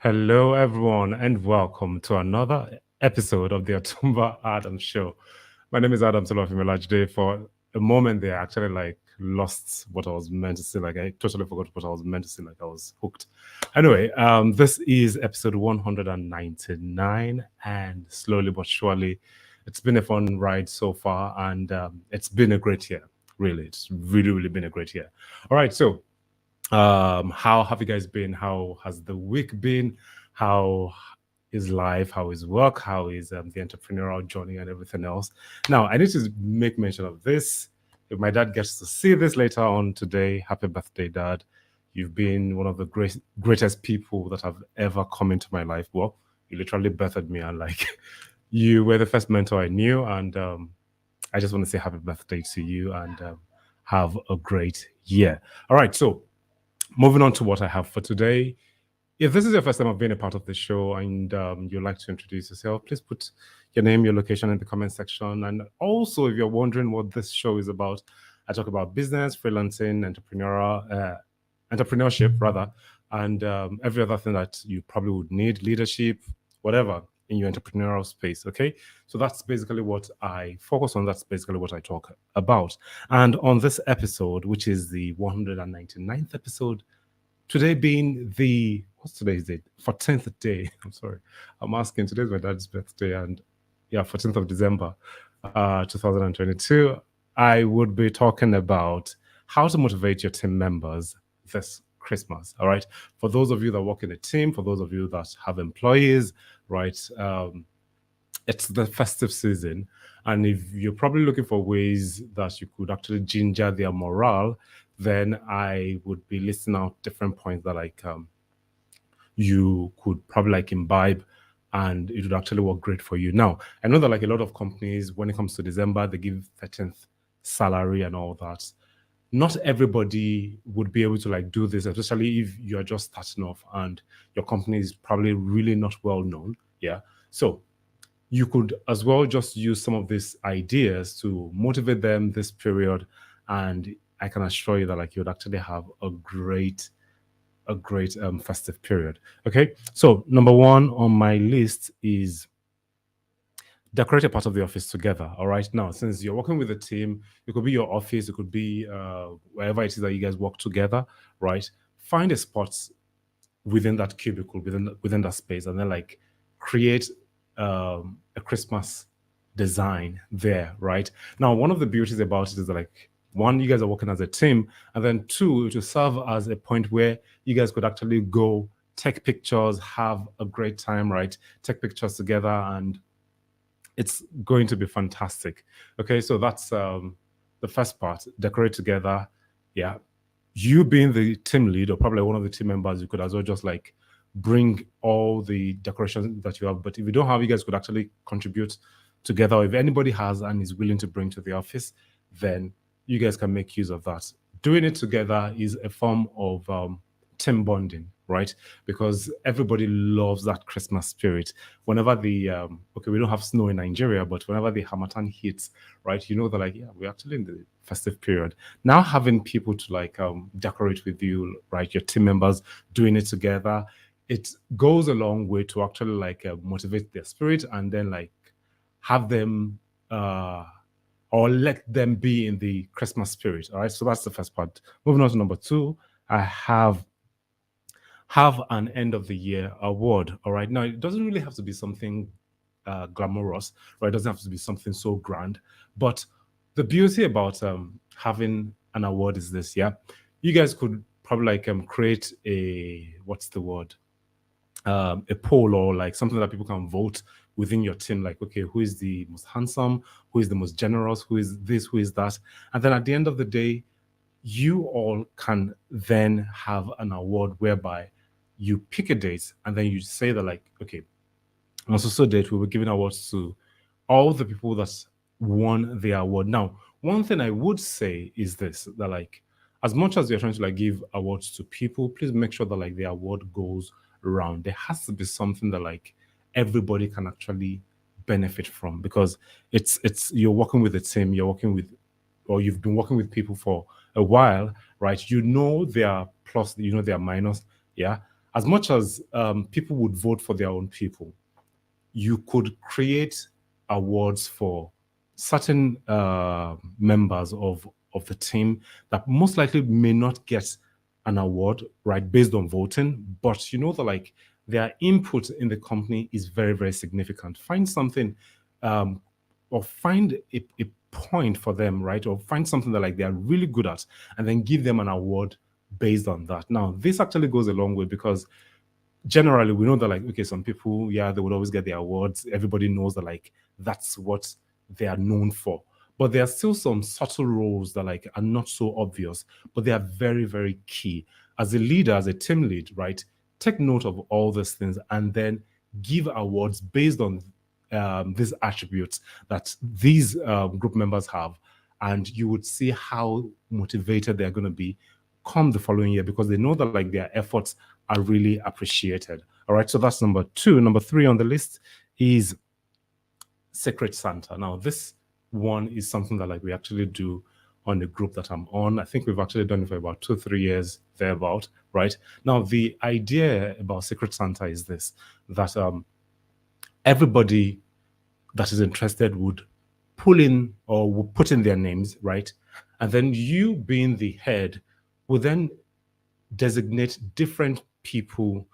Hello, everyone, and welcome to another episode of the Otumba Adam Show. My name is Adam Solofimilajide. For a moment there, I actually lost what I was meant to say. Like I totally forgot what I was meant to say. Like I was hooked. Anyway, this is episode 199, and slowly but surely, it's been a fun ride so far, and it's been a great year. Really, it's really been a great year. All right, so how have you guys been? How has the week been? How is life? How is work? How is the entrepreneurial journey and everything else? Now, I need to make mention of this. If my dad gets to see this later on today, happy birthday, Dad. You've been one of the greatest people that have ever come into my life. Well, you literally birthed me, and you were the first mentor I knew. And I just want to say happy birthday to you and have a great year. All right, so moving on to what I have for today. If this is your first time of being a part of the show and you'd like to introduce yourself, please put your name, your location in the comment section. And also, if you're wondering what this show is about, I talk about business, freelancing, entrepreneurship rather, and every other thing that you probably would need, leadership, whatever in your entrepreneurial space. Okay, so that's basically what I focus on. That's basically what I talk about. And on this episode, which is the 199th episode, today being the what's today's date? 14th day. I'm sorry. I'm asking. Today's my dad's birthday, and yeah, 14th of December, 2022. I would be talking about how to motivate your team members this Christmas. All right. For those of you that work in a team, for those of you that have employees, right? It's the festive season, and if you're probably looking for ways that you could actually ginger their morale, then I would be listing out different points that you could probably imbibe, and it would actually work great for you. Now, I know that a lot of companies, when it comes to December, they give 13th salary and all that. Not everybody would be able to do this, especially if you're just starting off and your company is probably really not well known. Yeah. So you could as well just use some of these ideas to motivate them this period, and I can assure you that you'd actually have a great festive period. Okay, so number one on my list is decorate a part of the office together. All right, now since you're working with a team, it could be your office, it could be wherever it is that you guys work together, right? Find a spot within that cubicle, within that space, and then create a Christmas design there, right? Now, one of the beauties about it is that one, you guys are working as a team, and then two, to serve as a point where you guys could actually go take pictures, have a great time, right? Take pictures together, and it's going to be fantastic. Okay, so that's the first part. Decorate together. Yeah, you being the team lead or probably one of the team members, you could as well just bring all the decorations that you have. But if you don't have, you guys could actually contribute together. Or if anybody has and is willing to bring to the office, then you guys can make use of that. Doing it together is a form of team bonding, right? Because everybody loves that Christmas spirit. Whenever okay, we don't have snow in Nigeria, but whenever the Hamatan hits, right, you know that yeah, we're actually in the festive period. Now having people to decorate with you, right, your team members doing it together, it goes a long way to actually motivate their spirit, and then have them or let them be in the Christmas spirit. All right, so that's the first part. Moving on to number two, I have an end of the year award. All right, now it doesn't really have to be something glamorous, right? It doesn't have to be something so grand, but the beauty about having an award is this. Yeah, you guys could probably create a, what's the word, a poll, or something that people can vote within your team, okay, who is the most handsome, who is the most generous, who is this, who is that, and then at the end of the day, you all can then have an award whereby you pick a date, and then you say that okay, on so date we were giving awards to all the people that won the award. Now, one thing I would say is this, that as much as you're trying to give awards to people, please make sure that the award goes around. There has to be something that everybody can actually benefit from, because it's you're working with a team, you're working with, or you've been working with people for a while, right? You know their plus, you know their minus, yeah. as much as people would vote for their own people, you could create awards for certain members of the team that most likely may not get an award, right, based on voting, but you know that like their input in the company is very, very significant. Find something, um, or find a point for them, right, or find something that like they are really good at, and then give them an award based on that. Now, this actually goes a long way because generally we know that like okay, some people, yeah, they would always get the awards. Everybody knows that like that's what they are known for, but there are still some subtle roles that like are not so obvious, but they are very, very key. As a leader, as a team lead, right, take note of all these things and then give awards based on these attributes that these group members have, and you would see how motivated they're going to be come the following year because they know that like their efforts are really appreciated. All right, so that's number two. Number three on the list is Secret Santa. Now, this one is something that like we actually do on the group that I'm on. I think we've actually done it for about 2 3 years thereabout, right? Now, the idea about Secret Santa is this: that everybody that is interested would pull in or would put in their names, right? And then you, being the head, will then designate different people,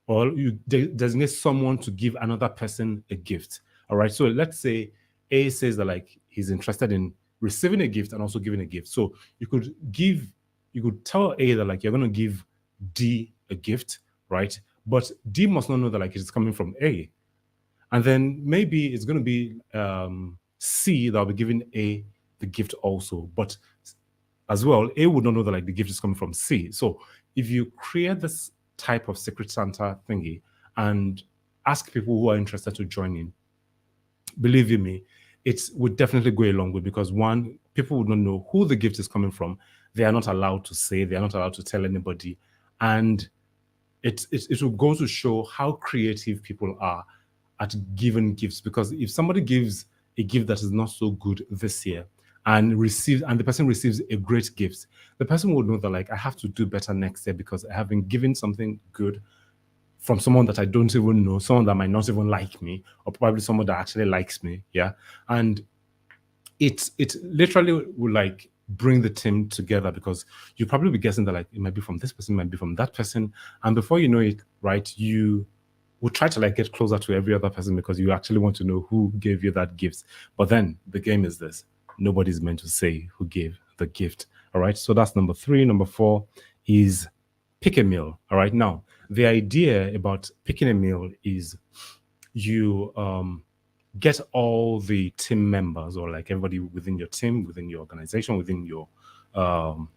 or you designate someone to give another person a gift. All right. So let's say A says that like he's interested in receiving a gift and also giving a gift. So you could tell A that like you're going to give D a gift, right? But D must not know that like it's coming from A. And then maybe it's going to be C that will be giving A the gift also. But as well, A would not know that like the gift is coming from C. So if you create this type of Secret Santa thingy and ask people who are interested to join in, believe you me, it would definitely go a long way because one, people would not know who the gift is coming from. They are not allowed to say, they are not allowed to tell anybody. And it will go to show how creative people are at giving gifts, because if somebody gives a gift that is not so good this year and the person receives a great gift, the person will know that like I have to do better next year because I have been given something good from someone that I don't even know, someone that might not even like me, or probably someone that actually likes me. Yeah. And it literally will like bring the team together because you'll probably be guessing that like it might be from this person, it might be from that person. And before you know it, right, you will try to like get closer to every other person because you actually want to know who gave you that gift. But then the game is this: nobody's meant to say who gave the gift. All right. So that's number three. Number four is pick a meal. All right. Now, the idea about picking a meal is you get all the team members or like everybody within your team, within your organization, within your um,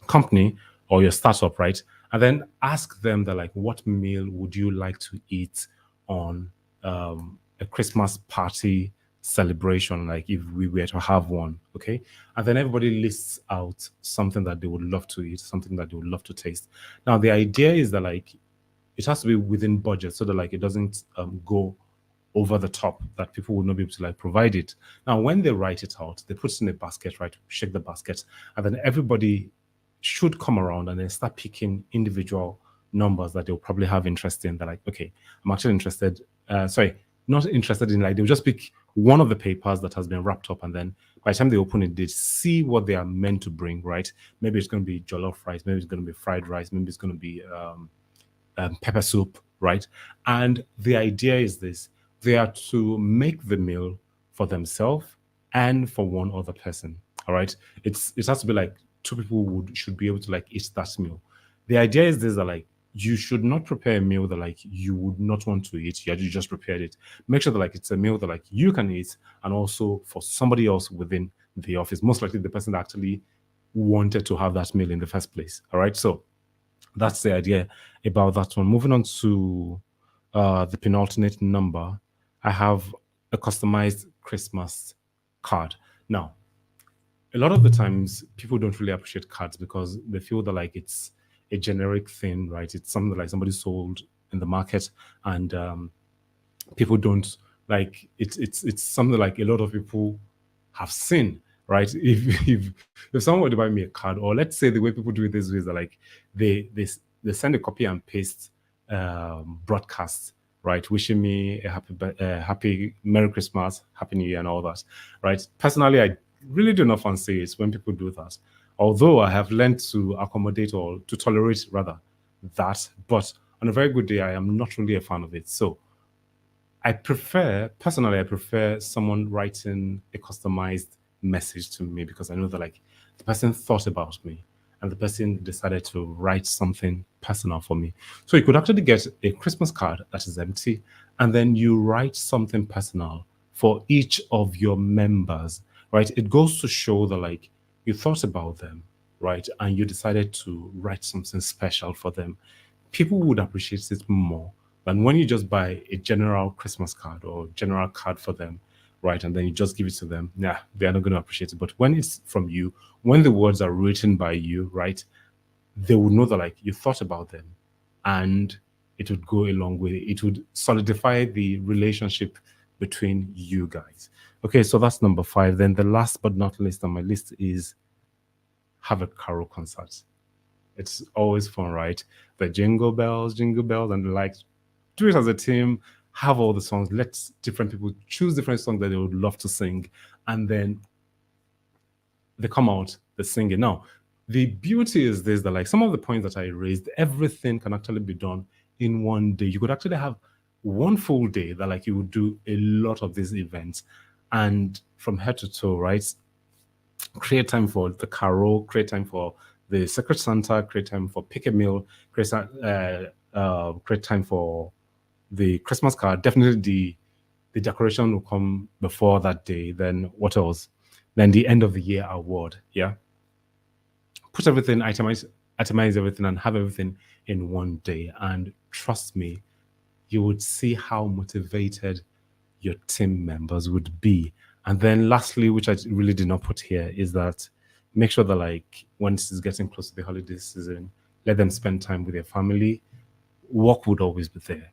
company or your startup, right? And then ask them that like, what meal would you like to eat on a Christmas party celebration, like if we were to have one, okay? And then everybody lists out something that they would love to eat, something that they would love to taste. Now the idea is that like it has to be within budget so that like it doesn't go over the top, that people would not be able to like provide it. Now, when they write it out, they put it in a basket, right? Shake the basket, and then everybody should come around and then start picking individual numbers that they'll probably have interest in. They're like, okay, I'm actually interested. Sorry, not interested in, like they'll just pick one of the papers that has been wrapped up, and then by the time they open it, they see what they are meant to bring, right? Maybe it's going to be jollof rice, maybe it's going to be fried rice, maybe it's going to be pepper soup, right? And the idea is this: they are to make the meal for themselves and for one other person. All right. It has to be like two people would should be able to like eat that meal. The idea is this: that like you should not prepare a meal that like you would not want to eat. You just prepared it. Make sure that like it's a meal that like you can eat and also for somebody else within the office. Most likely the person that actually wanted to have that meal in the first place. All right. So that's the idea about that one. Moving on to the penultimate number, I have a customized Christmas card. Now, a lot of the times people don't really appreciate cards because they feel that like it's a generic thing, right? It's something that like somebody sold in the market, and people don't like it's something like a lot of people have seen, right? If someone were to buy me a card, or let's say the way people do it these days are like they they send a copy and paste broadcast, right? Wishing me a happy Merry Christmas, Happy New Year, and all that, right? Personally, I really do not fancy it when people do that. Although I have learned to accommodate or to tolerate rather that, but on a very good day, I am not really a fan of it. So I prefer someone writing a customized message to me because I know that like the person thought about me and the person decided to write something personal for me. So you could actually get a Christmas card that is empty and then you write something personal for each of your members, right? It goes to show that like you thought about them, right? And you decided to write something special for them. People would appreciate it more than when you just buy a general Christmas card or general card for them, right? And then you just give it to them. Yeah, they are not going to appreciate it. But when it's from you, when the words are written by you, right, they would know that like you thought about them and it would go a long way. It would solidify the relationship between you guys. Okay, so that's number five. Then the last but not least on my list is have a carol concert. It's always fun, right? The jingle bells, and the like. Do it as a team. Have all the songs. Let different people choose different songs that they would love to sing, and then they come out, they sing it. Now, the beauty is this: that like some of the points that I raised, everything can actually be done in one day. You could actually have one full day that like you would do a lot of these events, and from head to toe, right? Create time for the carol, create time for the Secret Santa, create time for pick a meal, create time for the Christmas card. Definitely the decoration will come before that day. Then what else? Then the end of the year award. Yeah, put everything, itemize everything, and have everything in one day. And trust me, you would see how motivated your team members would be. And then lastly, which I really did not put here, is that make sure that like once it's getting close to the holiday season, let them spend time with their family. Work would always be there.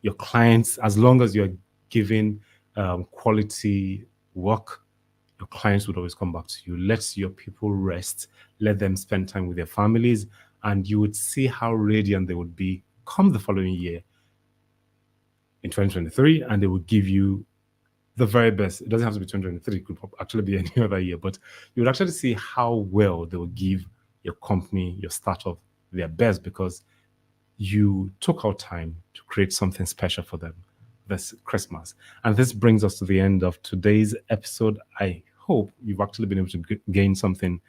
Your clients, as long as you're giving quality work, your clients would always come back to you. Let your people rest. Let them spend time with their families, and you would see how radiant they would be come the following year in 2023, and they will give you the very best. It doesn't have to be 2023, it could actually be any other year, but you would actually see how well they will give your company, your startup, their best because you took out time to create something special for them this Christmas. And this brings us to the end of today's episode. I hope you've actually been able to gain something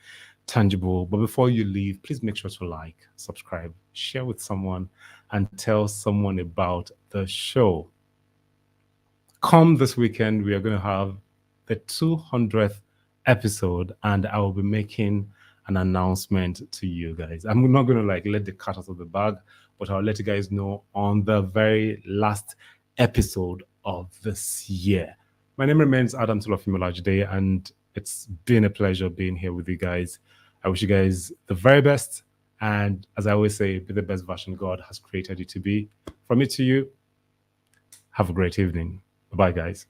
tangible. But before you leave, please make sure to like, subscribe, share with someone, and tell someone about the show. Come this weekend, we are going to have the 200th episode, and I will be making an announcement to you guys. I'm not going to like let the cat out of the bag, but I'll let you guys know on the very last episode of this year. My name remains Adam Tulofimolajide, and it's been a pleasure being here with you guys. I wish you guys the very best. And as I always say, be the best version God has created you to be. From me to you, have a great evening. Bye, guys.